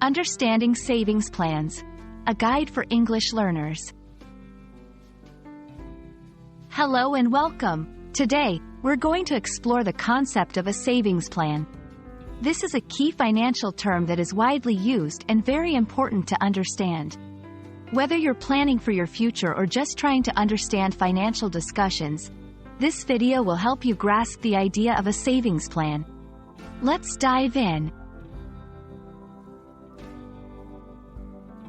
Understanding Savings Plans, a guide for English learners. Hello and welcome. Today, we're going to explore the concept of a savings plan. This is a key financial term that is widely used and very important to understand. Whether you're planning for your future or just trying to understand financial discussions, this video will help you grasp the idea of a savings plan. Let's dive in.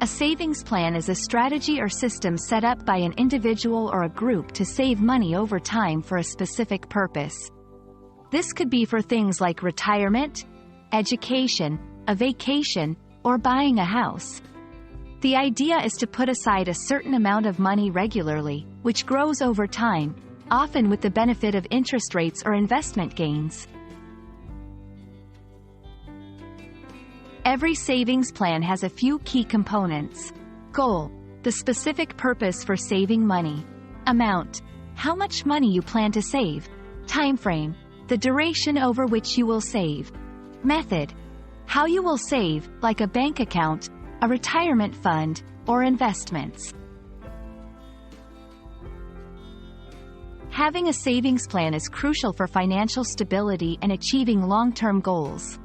A savings plan is a strategy or system set up by an individual or a group to save money over time for a specific purpose. This could be for things like retirement, education, a vacation, or buying a house. The idea is to put aside a certain amount of money regularly, which grows over time, often with the benefit of interest rates or investment gains. Every savings plan has a few key components. Goal: the specific purpose for saving money. Amount: how much money you plan to save. Timeframe: the duration over which you will save. Method: how you will save, like a bank account, a retirement fund, or investments. Having a savings plan is crucial for financial stability and achieving long-term goals.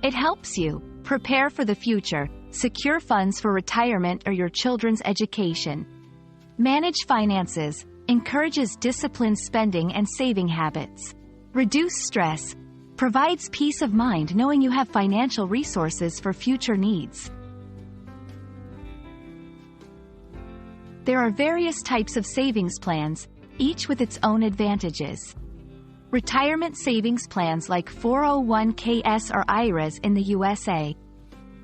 It helps you prepare for the future, secure funds for retirement or your children's education. Manage finances, encourages disciplined spending and saving habits. Reduce stress, provides peace of mind knowing you have financial resources for future needs. There are various types of savings plans, each with its own advantages. Retirement savings plans like 401ks or IRAs in the USA.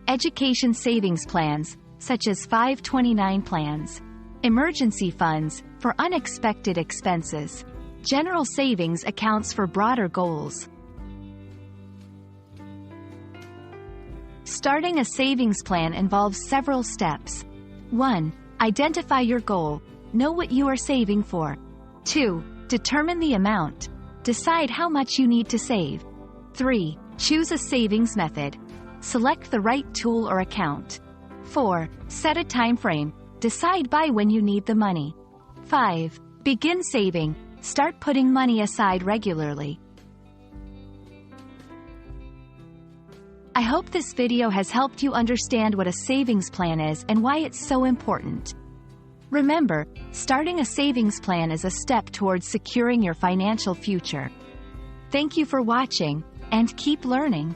Education savings plans, such as 529 plans. Emergency funds, for unexpected expenses. General savings accounts for broader goals. Starting a savings plan involves several steps. 1. Identify your goal. Know what you are saving for. 2. Determine the amount. Decide how much you need to save. 3. Choose a savings method. Select the right tool or account. 4. Set a time frame. Decide by when you need the money. 5. Begin saving. Start putting money aside regularly. I hope this video has helped you understand what a savings plan is and why it's so important. Remember, starting a savings plan is a step towards securing your financial future. Thank you for watching, and keep learning.